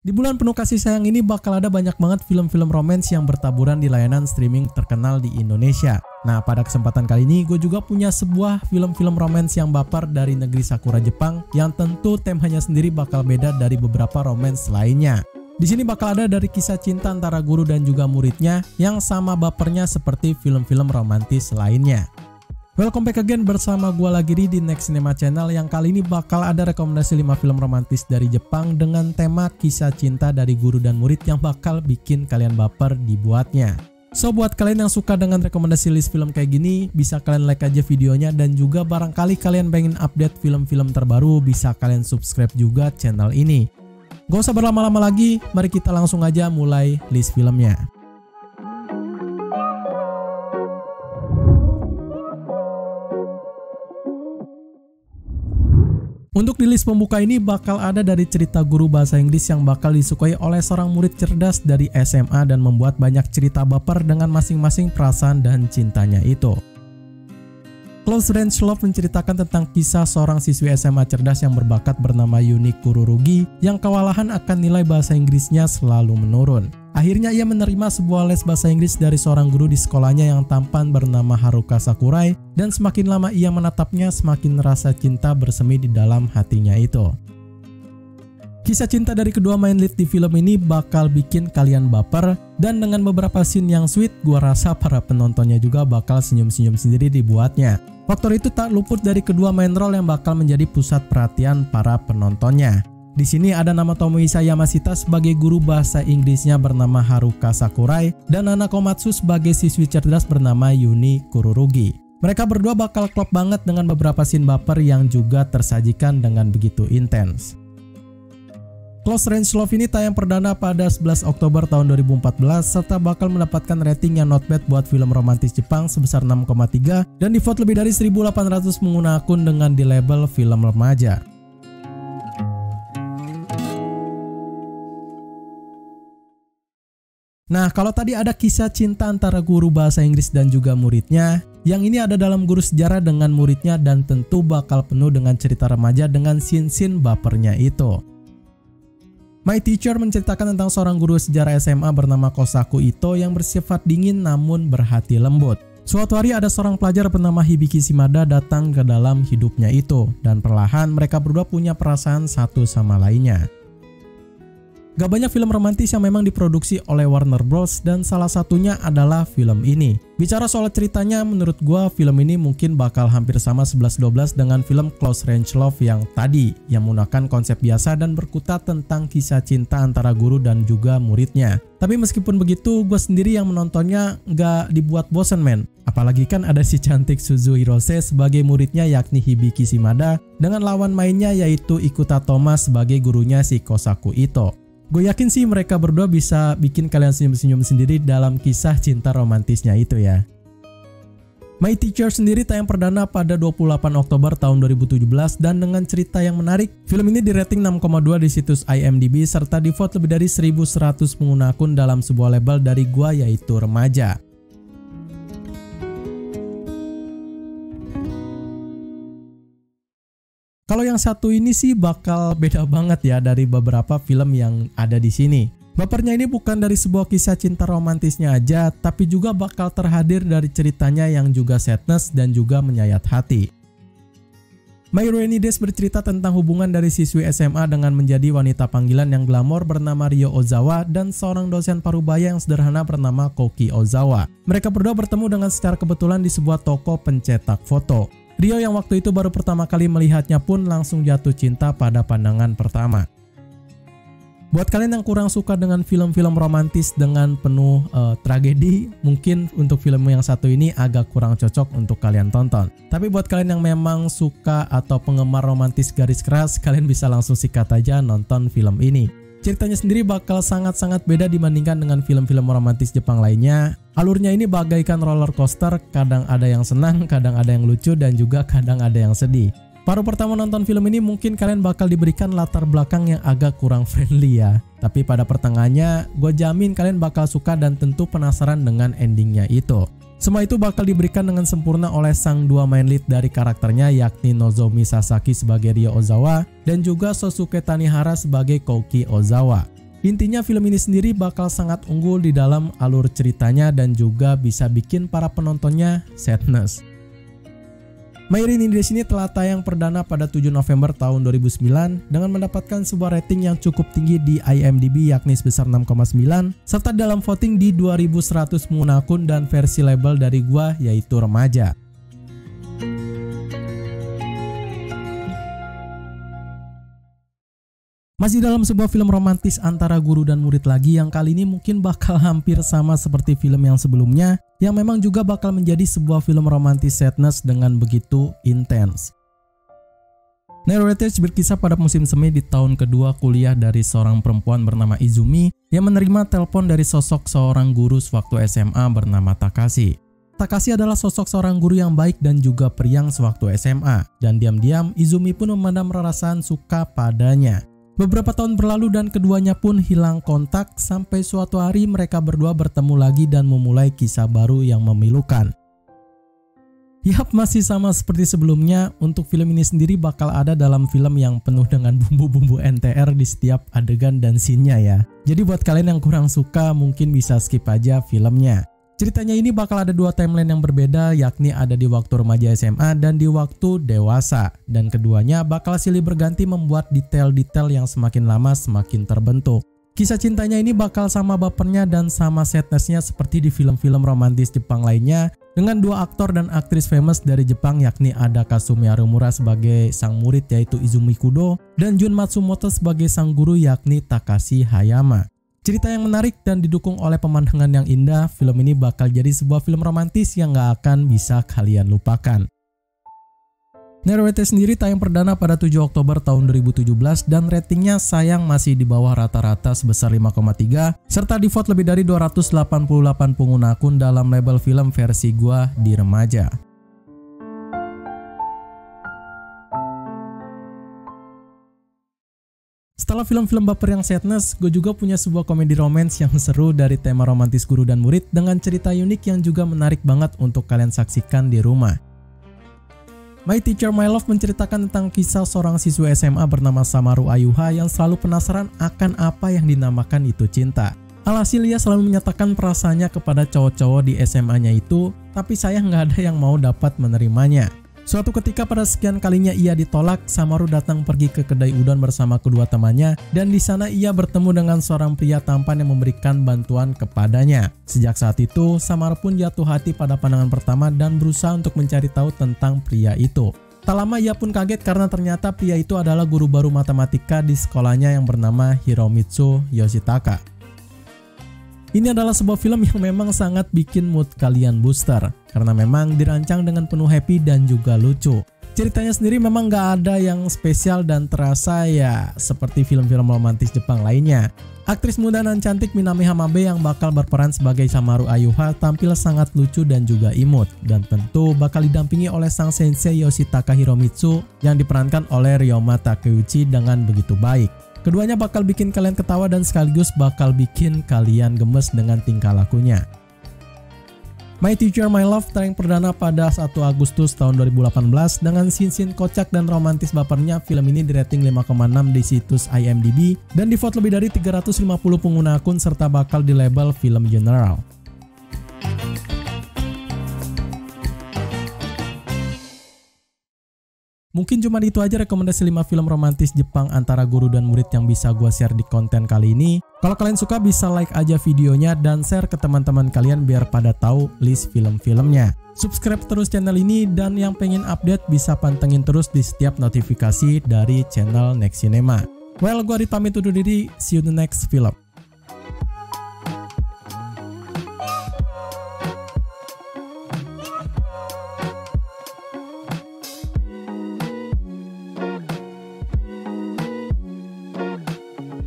Di bulan penuh kasih sayang ini bakal ada banyak banget film-film romance yang bertaburan di layanan streaming terkenal di Indonesia. Nah, pada kesempatan kali ini gue juga punya sebuah film-film romance yang baper dari negeri Sakura Jepang yang tentu temanya sendiri bakal beda dari beberapa romance lainnya. Di sini bakal ada dari kisah cinta antara guru dan juga muridnya yang sama bapernya seperti film-film romantis lainnya. Welcome back again bersama gue lagi di Next Cinema Channel yang kali ini bakal ada rekomendasi 5 film romantis dari Jepang dengan tema kisah cinta dari guru dan murid yang bakal bikin kalian baper dibuatnya. So buat kalian yang suka dengan rekomendasi list film kayak gini, bisa kalian like aja videonya dan juga barangkali kalian pengen update film-film terbaru, bisa kalian subscribe juga channel ini. Gak usah berlama-lama lagi, mari kita langsung aja mulai list filmnya. Untuk di list pembuka ini bakal ada dari cerita guru bahasa Inggris yang bakal disukai oleh seorang murid cerdas dari SMA dan membuat banyak cerita baper dengan masing-masing perasaan dan cintanya itu. Close Range Love menceritakan tentang kisah seorang siswi SMA cerdas yang berbakat bernama Yuni Kururugi yang kewalahan akan nilai bahasa Inggrisnya selalu menurun. Akhirnya ia menerima sebuah les bahasa Inggris dari seorang guru di sekolahnya yang tampan bernama Haruka Sakurai, dan semakin lama ia menatapnya semakin rasa cinta bersemi di dalam hatinya itu. Kisah cinta dari kedua main lead di film ini bakal bikin kalian baper, dan dengan beberapa scene yang sweet, gua rasa para penontonnya juga bakal senyum-senyum sendiri dibuatnya. Faktor itu tak luput dari kedua main role yang bakal menjadi pusat perhatian para penontonnya. Di sini ada nama Tomohisa Yamashita sebagai guru bahasa Inggrisnya bernama Haruka Sakurai dan Nana Komatsu sebagai siswi cerdas bernama Yuni Kururugi. Mereka berdua bakal klop banget dengan beberapa scene baper yang juga tersajikan dengan begitu intens. Close Range Love ini tayang perdana pada 11 Oktober tahun 2014 serta bakal mendapatkan rating yang not bad buat film romantis Jepang sebesar 6,3 dan di vote lebih dari 1.800 pengguna akun dengan di label film remaja. Nah, kalau tadi ada kisah cinta antara guru bahasa Inggris dan juga muridnya, yang ini ada dalam guru sejarah dengan muridnya dan tentu bakal penuh dengan cerita remaja dengan scene-scene bapernya itu. My Teacher menceritakan tentang seorang guru sejarah SMA bernama Kosaku Ito yang bersifat dingin namun berhati lembut. Suatu hari ada seorang pelajar bernama Hibiki Shimada datang ke dalam hidupnya itu, dan perlahan mereka berdua punya perasaan satu sama lainnya. Gak banyak film romantis yang memang diproduksi oleh Warner Bros dan salah satunya adalah film ini. Bicara soal ceritanya, menurut gua film ini mungkin bakal hampir sama 11-12 dengan film Close Range Love yang tadi, yang menggunakan konsep biasa dan berkutat tentang kisah cinta antara guru dan juga muridnya. Tapi meskipun begitu, gua sendiri yang menontonnya gak dibuat bosen men. Apalagi kan ada si cantik Suzu Hirose sebagai muridnya yakni Hibiki Shimada dengan lawan mainnya yaitu Ikuta Thomas sebagai gurunya si Kosaku Ito. Gue yakin sih mereka berdua bisa bikin kalian senyum-senyum sendiri dalam kisah cinta romantisnya itu ya. My Teacher sendiri tayang perdana pada 28 Oktober tahun 2017 dan dengan cerita yang menarik, film ini di rating 6,2 di situs IMDb serta di vote lebih dari 1.100 pengguna akun dalam sebuah label dari gua yaitu remaja. Kalau yang satu ini sih bakal beda banget ya dari beberapa film yang ada di sini. Bapernya ini bukan dari sebuah kisah cinta romantisnya aja, tapi juga bakal terhadir dari ceritanya yang juga sadness dan juga menyayat hati. My Rainy Days bercerita tentang hubungan dari siswi SMA dengan menjadi wanita panggilan yang glamor bernama Ryo Ozawa dan seorang dosen parubaya yang sederhana bernama Koki Ozawa. Mereka berdua bertemu dengan secara kebetulan di sebuah toko pencetak foto. Ryo yang waktu itu baru pertama kali melihatnya pun langsung jatuh cinta pada pandangan pertama. Buat kalian yang kurang suka dengan film-film romantis dengan penuh tragedi, mungkin untuk film yang satu ini agak kurang cocok untuk kalian tonton. Tapi buat kalian yang memang suka atau penggemar romantis garis keras, kalian bisa langsung sikat aja nonton film ini. Ceritanya sendiri bakal sangat-sangat beda dibandingkan dengan film-film romantis Jepang lainnya. Alurnya ini bagaikan roller coaster, kadang ada yang senang, kadang ada yang lucu, dan juga kadang ada yang sedih. Paruh pertama nonton film ini mungkin kalian bakal diberikan latar belakang yang agak kurang friendly ya. Tapi pada pertengahannya, gue jamin kalian bakal suka dan tentu penasaran dengan endingnya itu. Semua itu bakal diberikan dengan sempurna oleh sang dua main lead dari karakternya yakni Nozomi Sasaki sebagai Ryo Ozawa dan juga Sosuke Tanihara sebagai Koki Ozawa. Intinya film ini sendiri bakal sangat unggul di dalam alur ceritanya dan juga bisa bikin para penontonnya sadness. My Rainy Days ini telah tayang perdana pada 7 November tahun 2009 dengan mendapatkan sebuah rating yang cukup tinggi di IMDb yakni sebesar 6,9 serta dalam voting di 2100 pengguna akun dan versi label dari gua yaitu remaja. Masih dalam sebuah film romantis antara guru dan murid lagi yang kali ini mungkin bakal hampir sama seperti film yang sebelumnya yang memang juga bakal menjadi sebuah film romantis sadness dengan begitu intens. Narrative berkisah pada musim semi di tahun kedua kuliah dari seorang perempuan bernama Izumi yang menerima telepon dari sosok seorang guru sewaktu SMA bernama Takashi. Takashi adalah sosok seorang guru yang baik dan juga periang sewaktu SMA dan diam-diam Izumi pun memandang perasaan suka padanya. Beberapa tahun berlalu dan keduanya pun hilang kontak sampai suatu hari mereka berdua bertemu lagi dan memulai kisah baru yang memilukan. Yap, masih sama seperti sebelumnya, untuk film ini sendiri bakal ada dalam film yang penuh dengan bumbu-bumbu NTR di setiap adegan dan scene-nya ya. Jadi buat kalian yang kurang suka mungkin bisa skip aja filmnya. Ceritanya ini bakal ada dua timeline yang berbeda, yakni ada di waktu remaja SMA dan di waktu dewasa. Dan keduanya bakal silih berganti membuat detail-detail yang semakin lama semakin terbentuk. Kisah cintanya ini bakal sama bapernya dan sama sadnessnya seperti di film-film romantis Jepang lainnya, dengan dua aktor dan aktris famous dari Jepang yakni ada Kasumi Harumura sebagai sang murid yaitu Izumi Kudo dan Jun Matsumoto sebagai sang guru yakni Takashi Hayama. Cerita yang menarik dan didukung oleh pemandangan yang indah, film ini bakal jadi sebuah film romantis yang gak akan bisa kalian lupakan. Narrative sendiri tayang perdana pada 7 Oktober tahun 2017 dan ratingnya sayang masih di bawah rata-rata sebesar 5,3 serta di vote lebih dari 288 pengguna akun dalam label film versi gua di remaja. Setelah film-film baper yang sadness, gue juga punya sebuah komedi romance yang seru dari tema romantis guru dan murid dengan cerita unik yang juga menarik banget untuk kalian saksikan di rumah. My Teacher My Love menceritakan tentang kisah seorang siswa SMA bernama Samaru Ayuha yang selalu penasaran akan apa yang dinamakan itu cinta. Alhasil ia selalu menyatakan perasaannya kepada cowok-cowok di SMA-nya itu, tapi sayang nggak ada yang mau dapat menerimanya. Suatu ketika pada sekian kalinya ia ditolak, Samaru datang pergi ke kedai udon bersama kedua temannya dan di sana ia bertemu dengan seorang pria tampan yang memberikan bantuan kepadanya. Sejak saat itu, Samaru pun jatuh hati pada pandangan pertama dan berusaha untuk mencari tahu tentang pria itu. Tak lama ia pun kaget karena ternyata pria itu adalah guru baru matematika di sekolahnya yang bernama Hiromitsu Yoshitaka. Ini adalah sebuah film yang memang sangat bikin mood kalian booster karena memang dirancang dengan penuh happy dan juga lucu. Ceritanya sendiri memang gak ada yang spesial dan terasa ya seperti film-film romantis Jepang lainnya. Aktris muda dan cantik Minami Hamabe yang bakal berperan sebagai Samaru Ayuha tampil sangat lucu dan juga imut dan tentu bakal didampingi oleh sang sensei Yoshitaka Hiromitsu yang diperankan oleh Ryoma Takeuchi dengan begitu baik. Keduanya bakal bikin kalian ketawa dan sekaligus bakal bikin kalian gemes dengan tingkah lakunya. My Teacher My Love tayang perdana pada 1 Agustus tahun 2018 dengan scene-scene kocak dan romantis bapernya. Film ini di rating 5,6 di situs IMDb dan di vote lebih dari 350 pengguna akun serta bakal di label film general. Mungkin cuma itu aja rekomendasi 5 film romantis Jepang antara guru dan murid yang bisa gue share di konten kali ini. Kalau kalian suka bisa like aja videonya dan share ke teman-teman kalian biar pada tahu list film-filmnya. Subscribe terus channel ini dan yang pengen update bisa pantengin terus di setiap notifikasi dari channel Next Cinema. Well, gue Ari pamit undur diri, see you the next film.